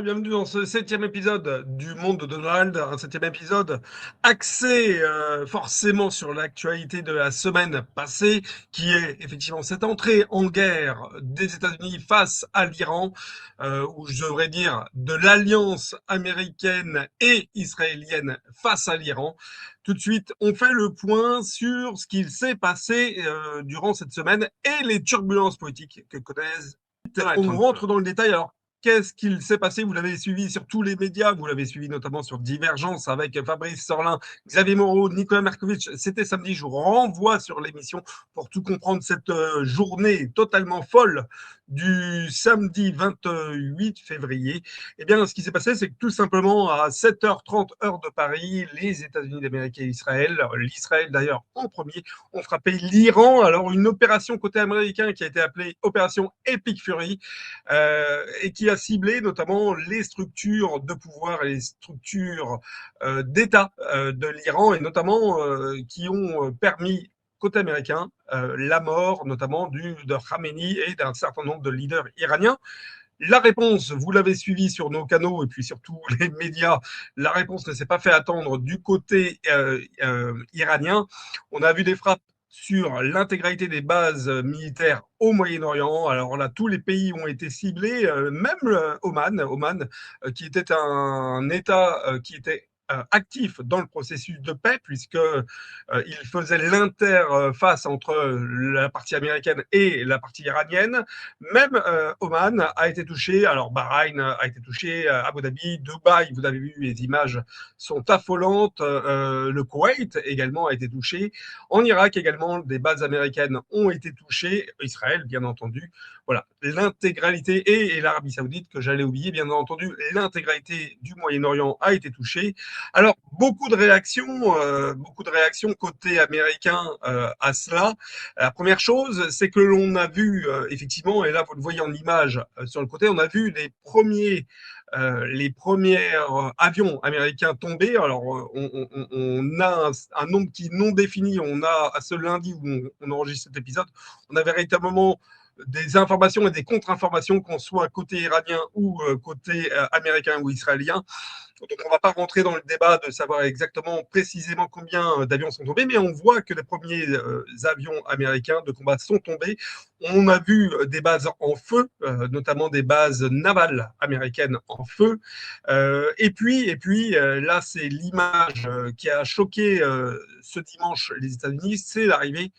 bienvenue dans ce septième épisode du Monde de Donald, un septième épisode axé forcément sur l'actualité de la semaine passée, qui est effectivement cette entrée en guerre des États-Unis face à l'Iran, ou je devrais dire de l'alliance américaine et israélienne face à l'Iran. Tout de suite, on fait le point sur ce qu'il s'est passé durant cette semaine et les turbulences politiques que connaissent. On rentre dans le détail. Alors, qu'est-ce qu'il s'est passé? Vous l'avez suivi sur tous les médias, vous l'avez suivi notamment sur Divergence avec Fabrice Sorlin, Xavier Moreau, Nicolas Merkovitch. C'était samedi, je vous renvoie sur l'émission pour tout comprendre cette journée totalement folle du samedi 28 février. Eh bien, ce qui s'est passé, c'est que tout simplement à 7h30 heure de Paris, les États-Unis d'Amérique et Israël, l'Israël d'ailleurs en premier, ont frappé l'Iran. Alors, une opération côté américain qui a été appelée Opération Epic Fury, et qui a ciblé notamment les structures de pouvoir et les structures d'État de l'Iran, et notamment qui ont permis côté américain la mort notamment de Khamenei et d'un certain nombre de leaders iraniens. La réponse, vous l'avez suivi sur nos canaux et puis sur tous les médias, la réponse ne s'est pas fait attendre du côté iranien. On a vu des frappes sur l'intégralité des bases militaires au Moyen-Orient. Alors là, tous les pays ont été ciblés, même Oman, qui était un État qui était actif dans le processus de paix, puisque il faisait l'interface entre la partie américaine et la partie iranienne. Même Oman a été touché. Alors Bahreïn a été touché, Abu Dhabi, Dubaï, vous avez vu, les images sont affolantes. Le Koweït également a été touché. En Irak également, des bases américaines ont été touchées. Israël, bien entendu. Voilà, l'intégralité, et l'Arabie Saoudite, que j'allais oublier, bien entendu, l'intégralité du Moyen-Orient a été touchée. Alors, beaucoup de réactions côté américain à cela. La première chose, c'est que l'on a vu effectivement, et là vous le voyez en image sur le côté, on a vu les premiers avions américains tomber. Alors, on a un nombre qui est non défini. On a, à ce lundi où on enregistre cet épisode, on a véritablement des informations et des contre-informations, qu'on soit côté iranien ou côté américain ou israélien. Donc, on ne va pas rentrer dans le débat de savoir exactement, précisément combien d'avions sont tombés, mais on voit que les premiers avions américains de combat sont tombés. On a vu des bases en feu, notamment des bases navales américaines en feu. Là, c'est l'image qui a choqué ce dimanche les États-Unis, c'est l'arrivée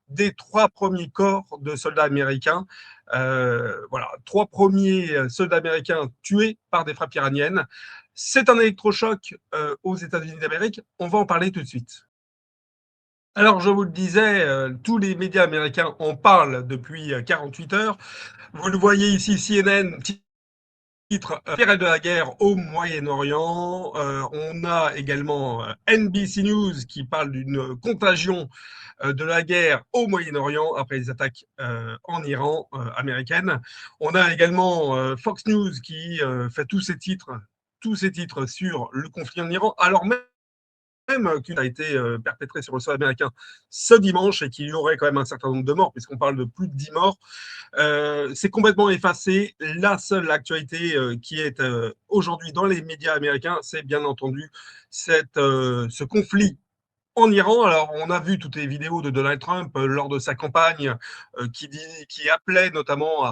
des 3 premiers corps de soldats américains. Voilà, 3 premiers soldats américains tués par des frappes iraniennes. C'est un électrochoc aux États-Unis d'Amérique. On va en parler tout de suite. Alors, je vous le disais, tous les médias américains en parlent depuis 48 heures. Vous le voyez ici, CNN, titre Pire de la guerre au Moyen-Orient. On a également NBC News qui parle d'une contagion de la guerre au Moyen-Orient après les attaques en Iran américaines. On a également Fox News qui fait tous ces titres sur le conflit en Iran, alors même qu'il a été perpétré sur le sol américain ce dimanche et qu'il y aurait quand même un certain nombre de morts, puisqu'on parle de plus de 10 morts. C'est complètement effacé. La seule actualité qui est aujourd'hui dans les médias américains, c'est bien entendu ce conflit en Iran. Alors, on a vu toutes les vidéos de Donald Trump lors de sa campagne qui appelait notamment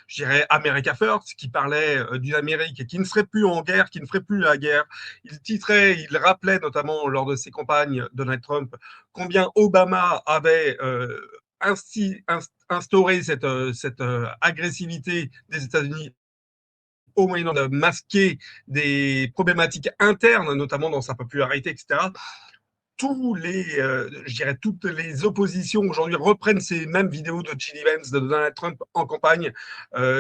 je dirais, America First, qui parlait d'une Amérique qui ne serait plus en guerre, qui ne ferait plus la guerre. Il rappelait notamment lors de ses campagnes, Donald Trump, combien Obama avait instauré cette agressivité des États-Unis au moyen de masquer des problématiques internes, notamment dans sa popularité, etc. Je dirais toutes les oppositions aujourd'hui reprennent ces mêmes vidéos de J.D. Vance, de Donald Trump en campagne,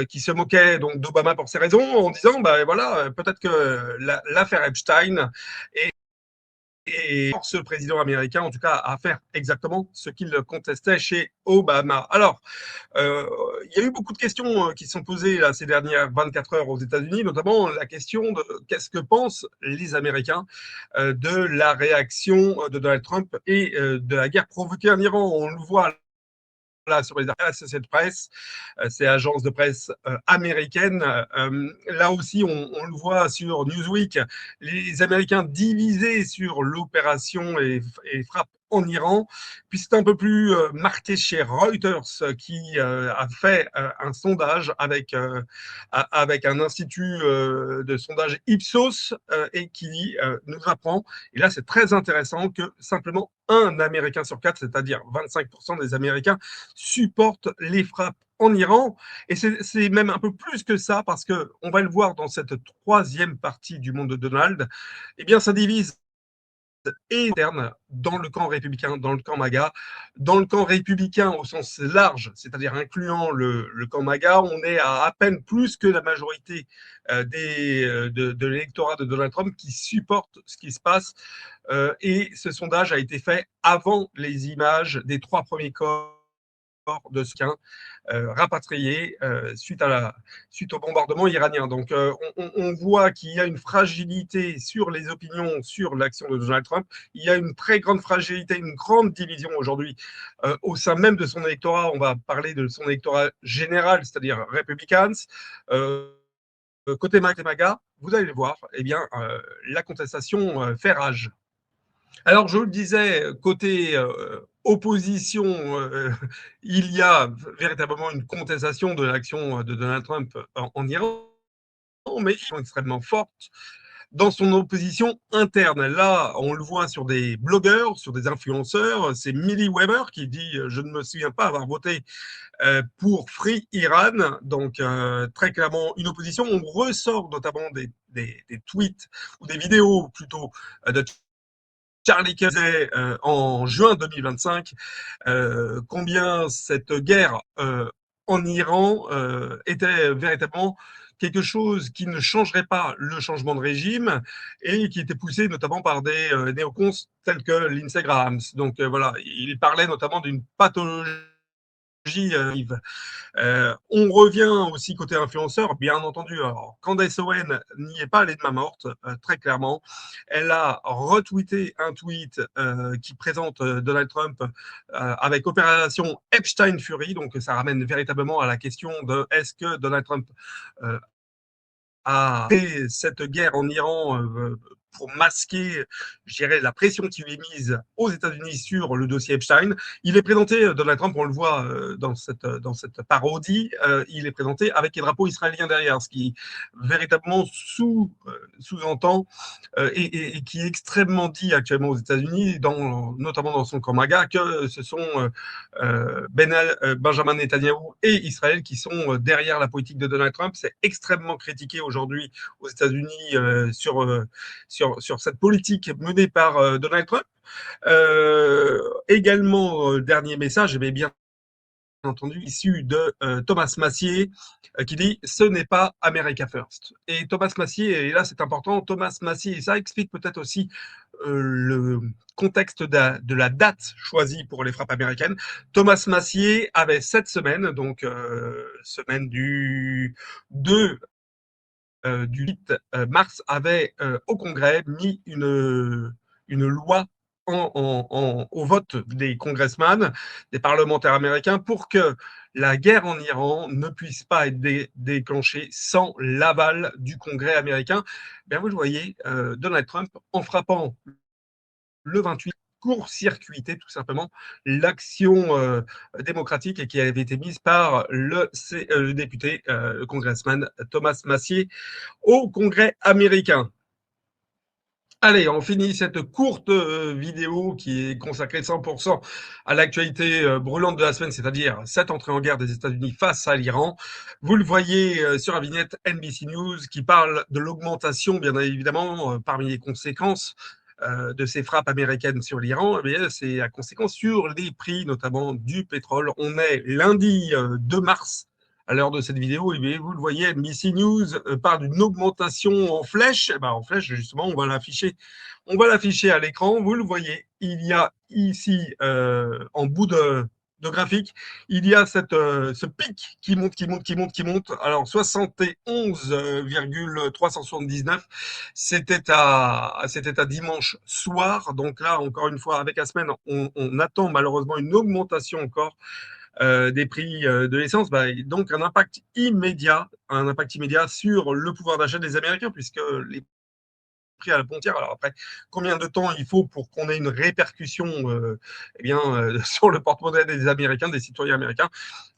qui se moquait donc d'Obama pour ces raisons, en disant, ben voilà, peut-être que l'affaire Epstein est et force le président américain, en tout cas, à faire exactement ce qu'il contestait chez Obama. Alors, il y a eu beaucoup de questions qui se sont posées là, ces dernières 24 heures aux États-Unis, notamment la question de qu'est-ce que pensent les Américains de la réaction de Donald Trump et de la guerre provoquée en Iran. On le voit là sur les Associated Press, c'est agence de presse américaine. Là aussi, on le voit sur Newsweek, les Américains divisés sur l'opération et frappe en Iran. Puis c'est un peu plus marqué chez Reuters qui a fait un sondage avec un institut de sondage Ipsos et qui nous apprend, et là c'est très intéressant, que simplement un Américain sur quatre, c'est-à-dire 25% des Américains, supportent les frappes en Iran. Et c'est même un peu plus que ça, parce que on va le voir dans cette troisième partie du monde de Donald, eh bien ça divise et interne dans le camp républicain, dans le camp MAGA. Dans le camp républicain au sens large, c'est-à-dire incluant le camp MAGA, on est à peine plus que la majorité de l'électorat de Donald Trump qui supporte ce qui se passe. Et ce sondage a été fait avant les images des 3 premiers corps de soutiens rapatriés suite au bombardement iranien. Donc on voit qu'il y a une fragilité sur les opinions, sur l'action de Donald Trump. Il y a une très grande fragilité, une grande division aujourd'hui au sein même de son électorat. On va parler de son électorat général, c'est-à-dire Republicans. Côté MAGA, vous allez le voir, eh bien, la contestation fait rage. Alors, je le disais, côté opposition, il y a véritablement une contestation de l'action de Donald Trump en Iran, mais ils sont extrêmement fortes dans son opposition interne. Là, on le voit sur des blogueurs, sur des influenceurs. C'est Millie Weber qui dit je ne me souviens pas avoir voté pour Free Iran. Donc, très clairement, une opposition. On ressort notamment des tweets ou des vidéos plutôt de Charlie Kirk en juin 2025 combien cette guerre en Iran était véritablement quelque chose qui ne changerait pas le changement de régime et qui était poussé notamment par des néocons tels que Lindsey Graham. Donc voilà, il parlait notamment d'une pathologie on revient aussi côté influenceur, bien entendu. Alors, Candace Owen n'y est pas allée de main morte, très clairement. Elle a retweeté un tweet qui présente Donald Trump avec opération Epstein Fury. Donc, ça ramène véritablement à la question de est-ce que Donald Trump a fait cette guerre en Iran pour masquer, je dirais, la pression qui lui est mise aux États-Unis sur le dossier Epstein. Il est présenté, Donald Trump, on le voit dans cette parodie, il est présenté avec les drapeaux israéliens derrière, ce qui véritablement sous-entend et qui est extrêmement dit actuellement aux États-Unis, notamment dans son camp MAGA, que ce sont Benjamin Netanyahou et Israël qui sont derrière la politique de Donald Trump. C'est extrêmement critiqué aujourd'hui aux États-Unis sur cette politique menée par Donald Trump. Également, dernier message, mais bien entendu, issu de Thomas Massier, qui dit ce n'est pas America First. Et Thomas Massier, et là c'est important, Thomas Massier, et ça explique peut-être aussi le contexte de la date choisie pour les frappes américaines. Thomas Massier avait cette semaine, donc semaine du 2 du 8 mars, avait au Congrès mis une loi au vote des congressmen, des parlementaires américains, pour que la guerre en Iran ne puisse pas être déclenchée sans l'aval du Congrès américain. Bien, vous le voyez, Donald Trump, en frappant le 28, court-circuiter tout simplement l'action démocratique qui avait été mise par le député, le congressman Thomas Massier au Congrès américain. Allez, on finit cette courte vidéo qui est consacrée 100% à l'actualité brûlante de la semaine, c'est-à-dire cette entrée en guerre des États-Unis face à l'Iran. Vous le voyez sur la vignette NBC News qui parle de l'augmentation, bien évidemment, parmi les conséquences de ces frappes américaines sur l'Iran. Eh c'est la conséquence sur les prix, notamment du pétrole. On est lundi 2 mars à l'heure de cette vidéo, et vous le voyez, NBC News parle d'une augmentation en flèche. Et ben, en flèche, justement, on va l'afficher. On va l'afficher à l'écran. Vous le voyez. Il y a ici, en bout de graphique, il y a ce pic qui monte, qui monte, qui monte, qui monte. Alors, 71,379. C'était à dimanche soir. Donc là, encore une fois, avec la semaine, on attend malheureusement une augmentation encore des prix de l'essence, donc un impact immédiat sur le pouvoir d'achat des Américains, puisque les prix à la pompière. Alors après, combien de temps il faut pour qu'on ait une répercussion sur le porte-monnaie des Américains, des citoyens américains?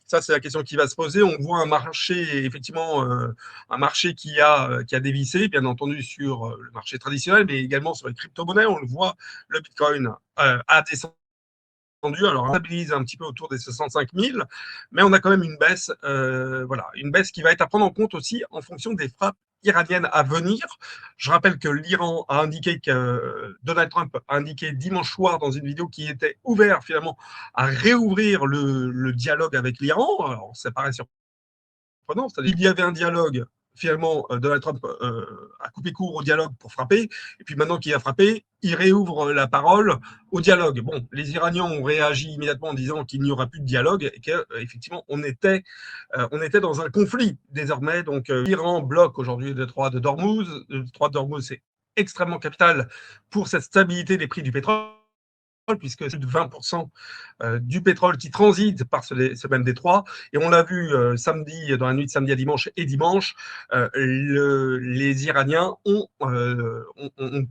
Ça, c'est la question qui va se poser. On voit un marché, effectivement, un marché qui a dévissé, bien entendu, sur le marché traditionnel, mais également sur les crypto-monnaies. On le voit, le Bitcoin a descendu. Alors, on stabilise un petit peu autour des 65 000, mais on a quand même une baisse, voilà, une baisse qui va être à prendre en compte aussi en fonction des frappes iraniennes à venir. Je rappelle que l'Iran a indiqué que Donald Trump a indiqué dimanche soir dans une vidéo qu'il était ouvert finalement à réouvrir le dialogue avec l'Iran. Alors, ça paraît surprenant, c'est-à-dire qu'il y avait un dialogue. Finalement, Donald Trump a coupé court au dialogue pour frapper, et puis maintenant qu'il a frappé, il réouvre la parole au dialogue. Bon, les Iraniens ont réagi immédiatement en disant qu'il n'y aura plus de dialogue et qu'effectivement, on était dans un conflit désormais. Donc, l'Iran bloque aujourd'hui le détroit de Dormouz. Le détroit de Dormouz, c'est extrêmement capital pour cette stabilité des prix du pétrole, puisque c'est de 20% du pétrole qui transite par ce même détroit. Et on l'a vu samedi, dans la nuit de samedi à dimanche et dimanche, les Iraniens ont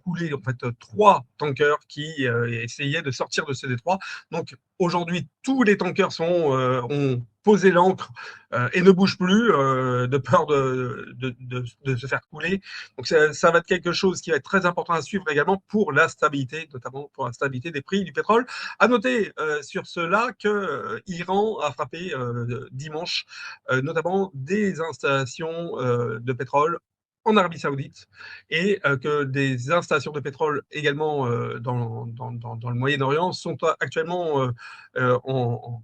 coulé en fait 3 tankers qui essayaient de sortir de ce détroit. Donc aujourd'hui, tous les tankers ont posé l'ancre et ne bougent plus de peur de se faire couler. Donc ça va être quelque chose qui va être très important à suivre également pour la stabilité, notamment pour la stabilité des prix du pétrole. À noter sur cela que Iran a frappé dimanche notamment des installations de pétrole en Arabie Saoudite et que des installations de pétrole également dans le Moyen-Orient sont actuellement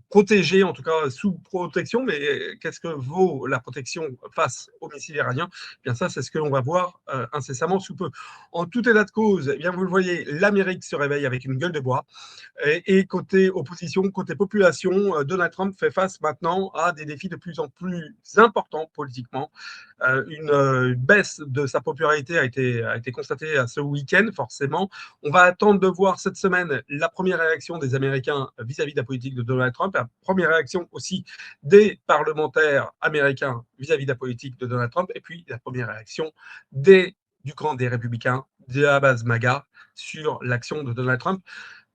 protégées, en tout cas sous protection. Mais qu'est-ce que vaut la protection face aux missiles iraniens? Eh bien ça, c'est ce que l'on va voir incessamment sous peu. En tout état de cause, eh bien vous le voyez, l'Amérique se réveille avec une gueule de bois. Et côté opposition, côté population, Donald Trump fait face maintenant à des défis de plus en plus importants politiquement. Une baisse de sa popularité a été constatée à ce week-end, forcément. On va attendre de voir cette semaine la première réaction des Américains vis-à-vis de la politique de Donald Trump, la première réaction aussi des parlementaires américains vis-à-vis de la politique de Donald Trump, et puis la première réaction du camp des républicains, de la base MAGA, sur l'action de Donald Trump.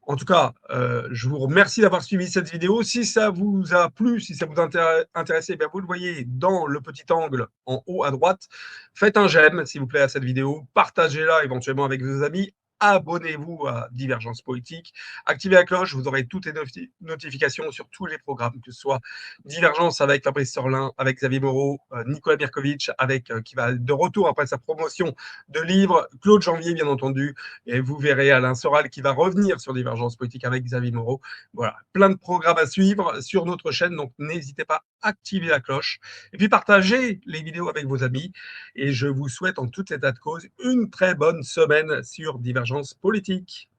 En tout cas, je vous remercie d'avoir suivi cette vidéo. Si ça vous a plu, si ça vous a intéressé, bien vous le voyez dans le petit angle en haut à droite. Faites un j'aime, s'il vous plaît, à cette vidéo. Partagez-la éventuellement avec vos amis. Abonnez-vous à Divergence Politique. Activez la cloche, vous aurez toutes les notifications sur tous les programmes, que ce soit Divergence avec Fabrice Sorlin, avec Xavier Moreau, Nicolas Mirkovic, qui va de retour après sa promotion de livre, Claude Janvier, bien entendu, et vous verrez Alain Soral qui va revenir sur Divergence Politique avec Xavier Moreau. Voilà, plein de programmes à suivre sur notre chaîne, donc n'hésitez pas à activer la cloche et puis partagez les vidéos avec vos amis. Et je vous souhaite en tout état de cause une très bonne semaine sur Divergence Politique.